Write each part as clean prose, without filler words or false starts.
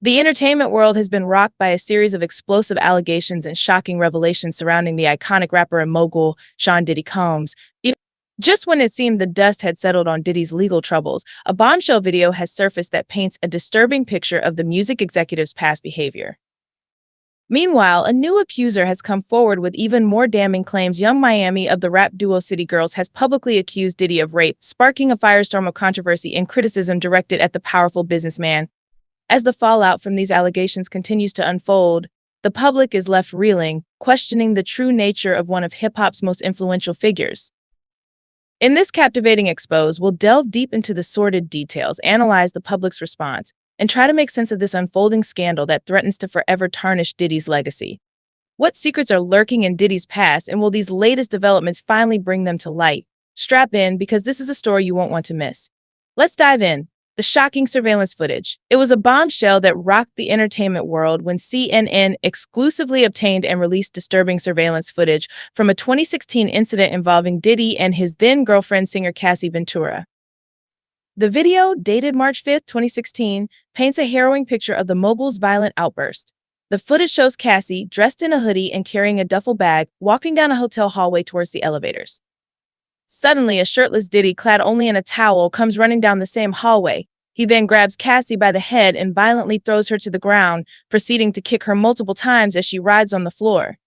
The entertainment world has been rocked by a series of explosive allegations and shocking revelations surrounding the iconic rapper and mogul Sean Diddy Combs. Just when it seemed the dust had settled on Diddy's legal troubles, a bombshell video has surfaced that paints a disturbing picture of the music executive's past behavior. Meanwhile, a new accuser has come forward with even more damning claims. Young Miami of the rap duo City Girls has publicly accused Diddy of rape, sparking a firestorm of controversy and criticism directed at the powerful businessman. As the fallout from these allegations continues to unfold, the public is left reeling, questioning the true nature of one of hip-hop's most influential figures. In this captivating expose, we'll delve deep into the sordid details, analyze the public's response, and try to make sense of this unfolding scandal that threatens to forever tarnish Diddy's legacy. What secrets are lurking in Diddy's past, and will these latest developments finally bring them to light? Strap in, because this is a story you won't want to miss. Let's dive in. The shocking surveillance footage. It was a bombshell that rocked the entertainment world when CNN exclusively obtained and released disturbing surveillance footage from a 2016 incident involving Diddy and his then-girlfriend singer Cassie Ventura. The video, dated March 5, 2016, paints a harrowing picture of the mogul's violent outburst. The footage shows Cassie, dressed in a hoodie and carrying a duffel bag, walking down a hotel hallway towards the elevators. Suddenly, a shirtless Diddy, clad only in a towel, comes running down the same hallway. He then grabs Cassie by the head and violently throws her to the ground, proceeding to kick her multiple times as she writhes on the floor.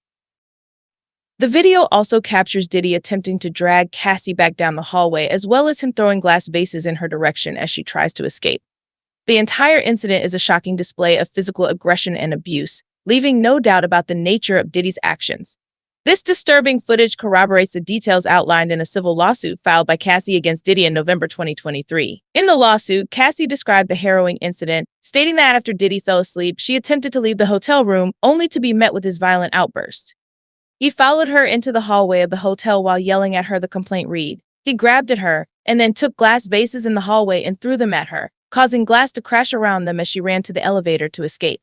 The video also captures Diddy attempting to drag Cassie back down the hallway, as well as him throwing glass vases in her direction as she tries to escape. The entire incident is a shocking display of physical aggression and abuse, leaving no doubt about the nature of Diddy's actions. This disturbing footage corroborates the details outlined in a civil lawsuit filed by Cassie against Diddy in November 2023. In the lawsuit, Cassie described the harrowing incident, stating that after Diddy fell asleep, she attempted to leave the hotel room, only to be met with his violent outburst. He followed her into the hallway of the hotel while yelling at her, the complaint read. He grabbed at her, and then took glass vases in the hallway and threw them at her, causing glass to crash around them as she ran to the elevator to escape.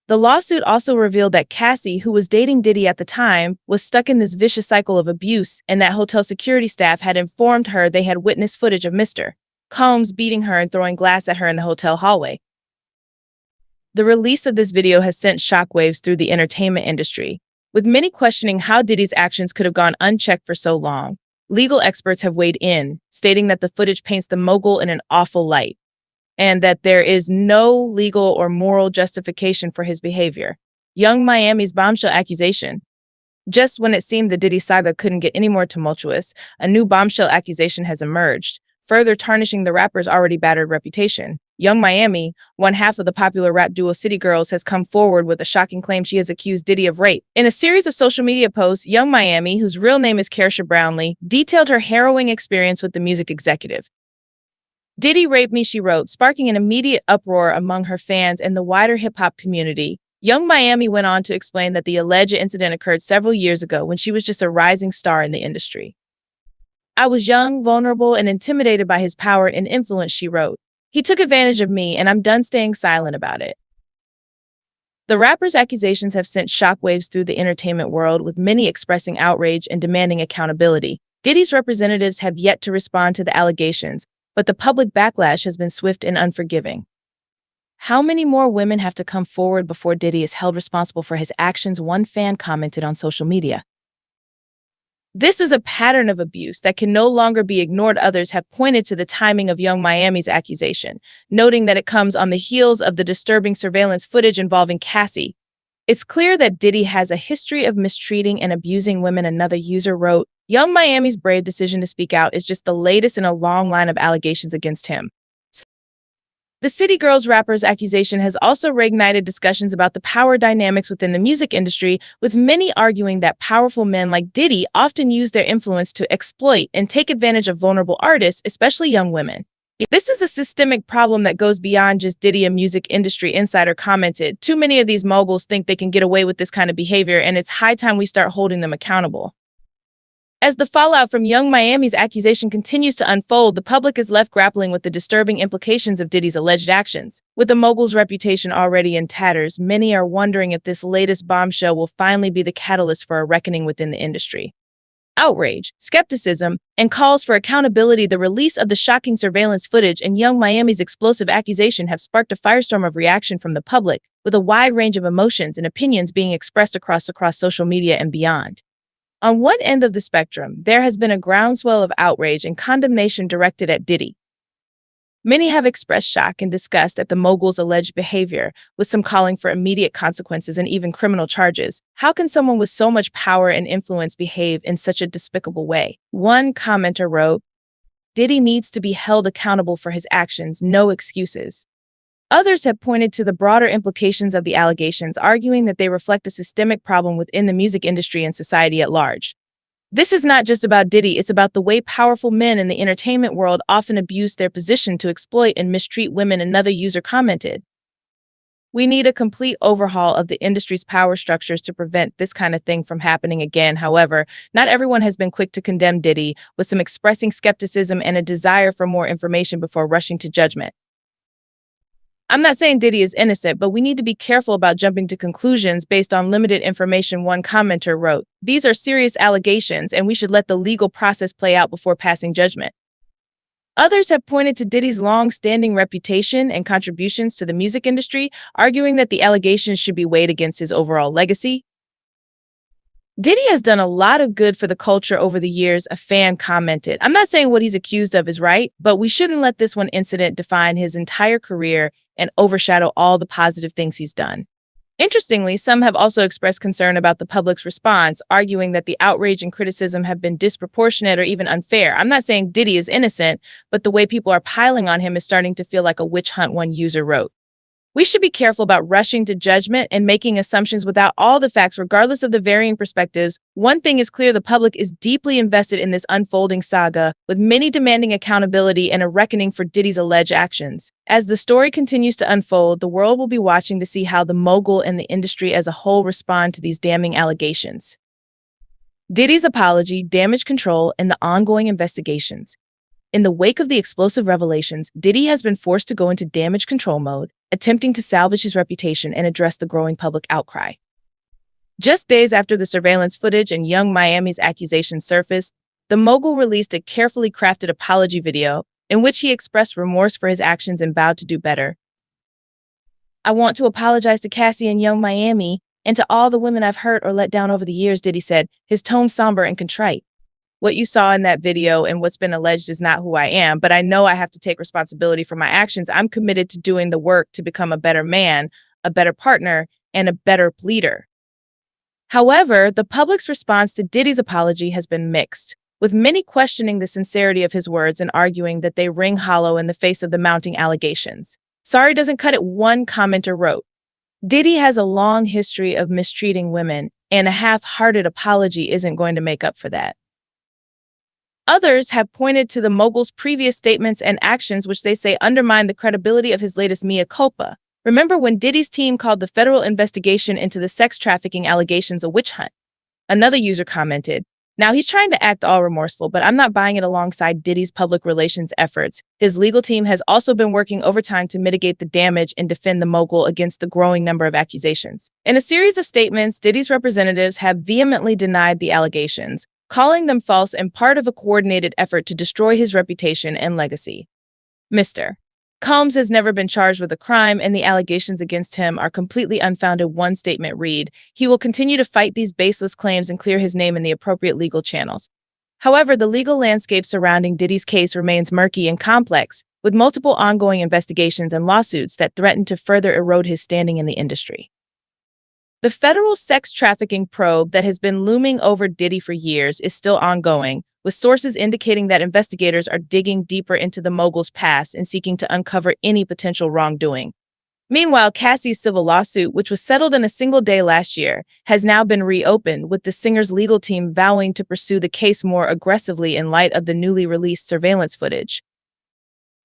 The lawsuit also revealed that Cassie, who was dating Diddy at the time, was stuck in this vicious cycle of abuse, and that hotel security staff had informed her they had witnessed footage of Mr. Combs beating her and throwing glass at her in the hotel hallway. The release of this video has sent shockwaves through the entertainment industry, with many questioning how Diddy's actions could have gone unchecked for so long. Legal experts have weighed in, stating that the footage paints the mogul in an awful light, and that there is no legal or moral justification for his behavior. Young Miami's bombshell accusation. Just when it seemed the Diddy saga couldn't get any more tumultuous, a new bombshell accusation has emerged, further tarnishing the rapper's already battered reputation. Young Miami, one half of the popular rap duo City Girls, has come forward with a shocking claim she has accused Diddy of rape. In a series of social media posts, Young Miami, whose real name is Kersha Brownlee, detailed her harrowing experience with the music executive. Diddy raped me, she wrote, sparking an immediate uproar among her fans and the wider hip-hop community. Young Miami went on to explain that the alleged incident occurred several years ago when she was just a rising star in the industry. I was young, vulnerable, and intimidated by his power and influence, she wrote. He took advantage of me, and I'm done staying silent about it. The rapper's accusations have sent shockwaves through the entertainment world, with many expressing outrage and demanding accountability. Diddy's representatives have yet to respond to the allegations, but the public backlash has been swift and unforgiving. How many more women have to come forward before Diddy is held responsible for his actions? One fan commented on social media. This is a pattern of abuse that can no longer be ignored. Others have pointed to the timing of Young Miami's accusation, noting that it comes on the heels of the disturbing surveillance footage involving Cassie. It's clear that Diddy has a history of mistreating and abusing women, another user wrote. Young Miami's brave decision to speak out is just the latest in a long line of allegations against him. The City Girls rapper's accusation has also reignited discussions about the power dynamics within the music industry, with many arguing that powerful men like Diddy often use their influence to exploit and take advantage of vulnerable artists, especially young women. This is a systemic problem that goes beyond just Diddy, a music industry insider commented. Too many of these moguls think they can get away with this kind of behavior, and it's high time we start holding them accountable. As the fallout from Young Miami's accusation continues to unfold, the public is left grappling with the disturbing implications of Diddy's alleged actions. With the mogul's reputation already in tatters, many are wondering if this latest bombshell will finally be the catalyst for a reckoning within the industry. Outrage, skepticism, and calls for accountability. The release of the shocking surveillance footage and Young Miami's explosive accusation have sparked a firestorm of reaction from the public, with a wide range of emotions and opinions being expressed across social media and beyond. On one end of the spectrum, there has been a groundswell of outrage and condemnation directed at Diddy. Many have expressed shock and disgust at the mogul's alleged behavior, with some calling for immediate consequences and even criminal charges. How can someone with so much power and influence behave in such a despicable way? One commenter wrote, "Diddy needs to be held accountable for his actions, no excuses." Others have pointed to the broader implications of the allegations, arguing that they reflect a systemic problem within the music industry and society at large. This is not just about Diddy, it's about the way powerful men in the entertainment world often abuse their position to exploit and mistreat women, another user commented. We need a complete overhaul of the industry's power structures to prevent this kind of thing from happening again. However, not everyone has been quick to condemn Diddy, with some expressing skepticism and a desire for more information before rushing to judgment. I'm not saying Diddy is innocent, but we need to be careful about jumping to conclusions based on limited information, one commenter wrote. These are serious allegations, and we should let the legal process play out before passing judgment. Others have pointed to Diddy's long-standing reputation and contributions to the music industry, arguing that the allegations should be weighed against his overall legacy. Diddy has done a lot of good for the culture over the years, a fan commented. I'm not saying what he's accused of is right, but we shouldn't let this one incident define his entire career and overshadow all the positive things he's done. Interestingly, some have also expressed concern about the public's response, arguing that the outrage and criticism have been disproportionate or even unfair. I'm not saying Diddy is innocent, but the way people are piling on him is starting to feel like a witch hunt, one user wrote. We should be careful about rushing to judgment and making assumptions without all the facts, regardless of the varying perspectives. One thing is clear: the public is deeply invested in this unfolding saga, with many demanding accountability and a reckoning for Diddy's alleged actions. As the story continues to unfold, the world will be watching to see how the mogul and the industry as a whole respond to these damning allegations. Diddy's apology, damage control, and the ongoing investigations. In the wake of the explosive revelations, Diddy has been forced to go into damage control mode, attempting to salvage his reputation and address the growing public outcry. Just days after the surveillance footage and Young Miami's accusations surfaced, the mogul released a carefully crafted apology video in which he expressed remorse for his actions and vowed to do better. "I want to apologize to Cassie and Young Miami and to all the women I've hurt or let down over the years," Diddy said, his tone somber and contrite. "What you saw in that video and what's been alleged is not who I am, but I know I have to take responsibility for my actions. I'm committed to doing the work to become a better man, a better partner, and a better leader." However, the public's response to Diddy's apology has been mixed, with many questioning the sincerity of his words and arguing that they ring hollow in the face of the mounting allegations. "Sorry doesn't cut it," one commenter wrote. "Diddy has a long history of mistreating women, and a half-hearted apology isn't going to make up for that." Others have pointed to the mogul's previous statements and actions, which they say undermine the credibility of his latest mea culpa. "Remember when Diddy's team called the federal investigation into the sex trafficking allegations a witch hunt?" Another user commented. Now he's trying to act all remorseful, but I'm not buying it. Alongside Diddy's public relations efforts, his legal team has also been working overtime to mitigate the damage and defend the mogul against the growing number of accusations. In a series of statements, Diddy's representatives have vehemently denied the allegations, calling them false and part of a coordinated effort to destroy his reputation and legacy. Mr. Combs has never been charged with a crime, and the allegations against him are completely unfounded, one statement read. He will continue to fight these baseless claims and clear his name in the appropriate legal channels. However, the legal landscape surrounding Diddy's case remains murky and complex, with multiple ongoing investigations and lawsuits that threaten to further erode his standing in the industry. The federal sex trafficking probe that has been looming over Diddy for years is still ongoing, with sources indicating that investigators are digging deeper into the mogul's past and seeking to uncover any potential wrongdoing. Meanwhile, Cassie's civil lawsuit, which was settled in a single day last year, has now been reopened, with the singer's legal team vowing to pursue the case more aggressively in light of the newly released surveillance footage.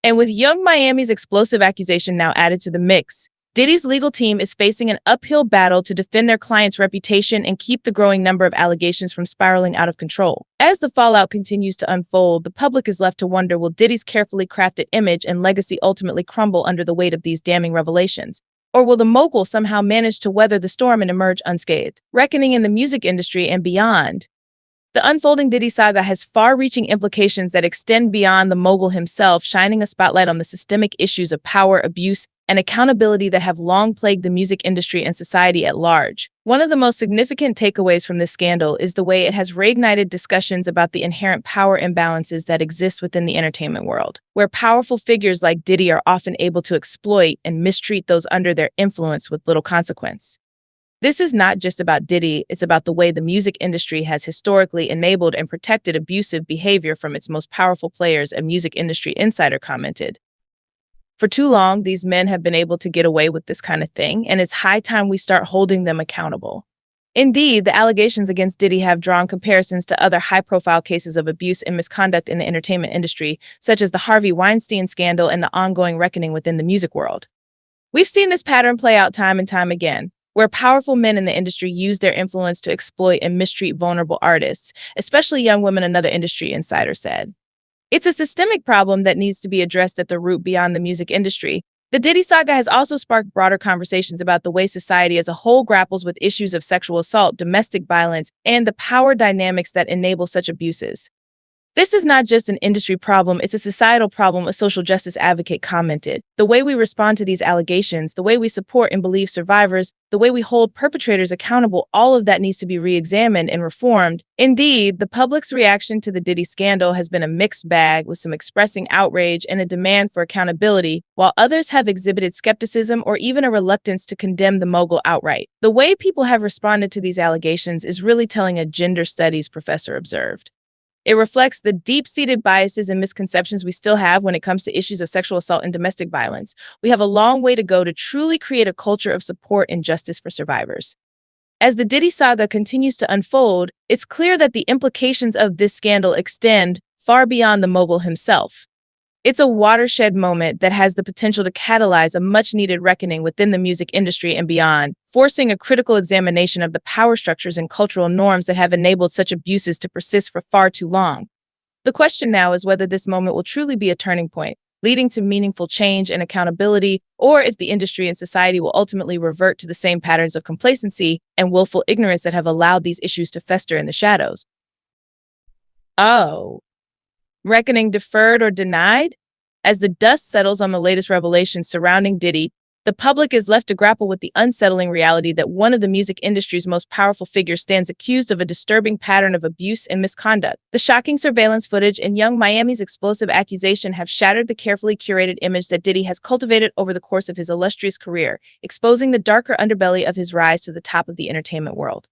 And with Young Miami's explosive accusation now added to the mix, Diddy's legal team is facing an uphill battle to defend their client's reputation and keep the growing number of allegations from spiraling out of control. As the fallout continues to unfold, the public is left to wonder, will Diddy's carefully crafted image and legacy ultimately crumble under the weight of these damning revelations? Or will the mogul somehow manage to weather the storm and emerge unscathed? Reckoning in the music industry and beyond. The unfolding Diddy saga has far-reaching implications that extend beyond the mogul himself, shining a spotlight on the systemic issues of power, abuse, and accountability that have long plagued the music industry and society at large. One of the most significant takeaways from this scandal is the way it has reignited discussions about the inherent power imbalances that exist within the entertainment world, where powerful figures like Diddy are often able to exploit and mistreat those under their influence with little consequence. This is not just about Diddy, it's about the way the music industry has historically enabled and protected abusive behavior from its most powerful players, a music industry insider commented. For too long, these men have been able to get away with this kind of thing, and it's high time we start holding them accountable. Indeed, the allegations against Diddy have drawn comparisons to other high-profile cases of abuse and misconduct in the entertainment industry, such as the Harvey Weinstein scandal and the ongoing reckoning within the music world. We've seen this pattern play out time and time again, where powerful men in the industry use their influence to exploit and mistreat vulnerable artists, especially young women, another industry insider said. It's a systemic problem that needs to be addressed at the root beyond the music industry. The Diddy saga has also sparked broader conversations about the way society as a whole grapples with issues of sexual assault, domestic violence, and the power dynamics that enable such abuses. This is not just an industry problem, it's a societal problem, a social justice advocate commented. The way we respond to these allegations, the way we support and believe survivors, the way we hold perpetrators accountable, all of that needs to be re-examined and reformed. Indeed, the public's reaction to the Diddy scandal has been a mixed bag, with some expressing outrage and a demand for accountability, while others have exhibited skepticism or even a reluctance to condemn the mogul outright. The way people have responded to these allegations is really telling, a gender studies professor observed. It reflects the deep-seated biases and misconceptions we still have when it comes to issues of sexual assault and domestic violence. We have a long way to go to truly create a culture of support and justice for survivors. As the Diddy saga continues to unfold, it's clear that the implications of this scandal extend far beyond the mogul himself. It's a watershed moment that has the potential to catalyze a much-needed reckoning within the music industry and beyond, forcing a critical examination of the power structures and cultural norms that have enabled such abuses to persist for far too long. The question now is whether this moment will truly be a turning point, leading to meaningful change and accountability, or if the industry and society will ultimately revert to the same patterns of complacency and willful ignorance that have allowed these issues to fester in the shadows. Oh. Reckoning deferred or denied? As the dust settles on the latest revelations surrounding Diddy, the public is left to grapple with the unsettling reality that one of the music industry's most powerful figures stands accused of a disturbing pattern of abuse and misconduct. The shocking surveillance footage and Young Miami's explosive accusation have shattered the carefully curated image that Diddy has cultivated over the course of his illustrious career, exposing the darker underbelly of his rise to the top of the entertainment world.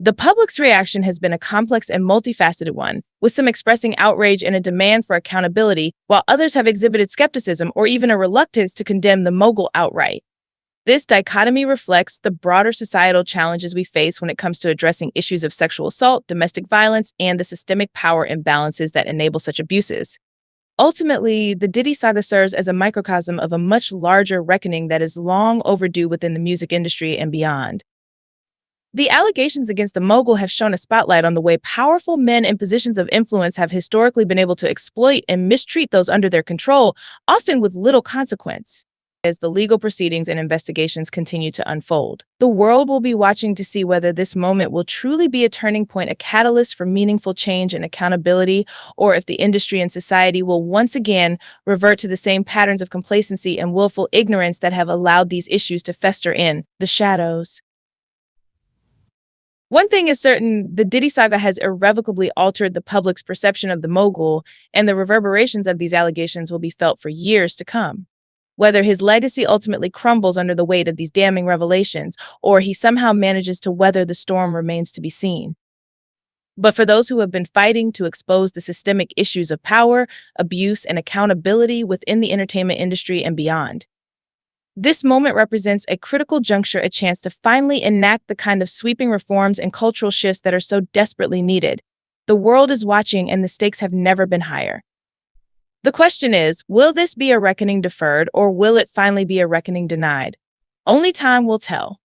The public's reaction has been a complex and multifaceted one, with some expressing outrage and a demand for accountability, while others have exhibited skepticism or even a reluctance to condemn the mogul outright. This dichotomy reflects the broader societal challenges we face when it comes to addressing issues of sexual assault, domestic violence, and the systemic power imbalances that enable such abuses. Ultimately, the Diddy saga serves as a microcosm of a much larger reckoning that is long overdue within the music industry and beyond. The allegations against the mogul have shone a spotlight on the way powerful men in positions of influence have historically been able to exploit and mistreat those under their control, often with little consequence. As the legal proceedings and investigations continue to unfold, the world will be watching to see whether this moment will truly be a turning point, a catalyst for meaningful change and accountability, or if the industry and society will once again revert to the same patterns of complacency and willful ignorance that have allowed these issues to fester in the shadows. One thing is certain, the Diddy saga has irrevocably altered the public's perception of the mogul, and the reverberations of these allegations will be felt for years to come. Whether his legacy ultimately crumbles under the weight of these damning revelations, or he somehow manages to weather the storm, remains to be seen. But for those who have been fighting to expose the systemic issues of power, abuse, and accountability within the entertainment industry and beyond, this moment represents a critical juncture, a chance to finally enact the kind of sweeping reforms and cultural shifts that are so desperately needed. The world is watching, and the stakes have never been higher. The question is, will this be a reckoning deferred, or will it finally be a reckoning denied? Only time will tell.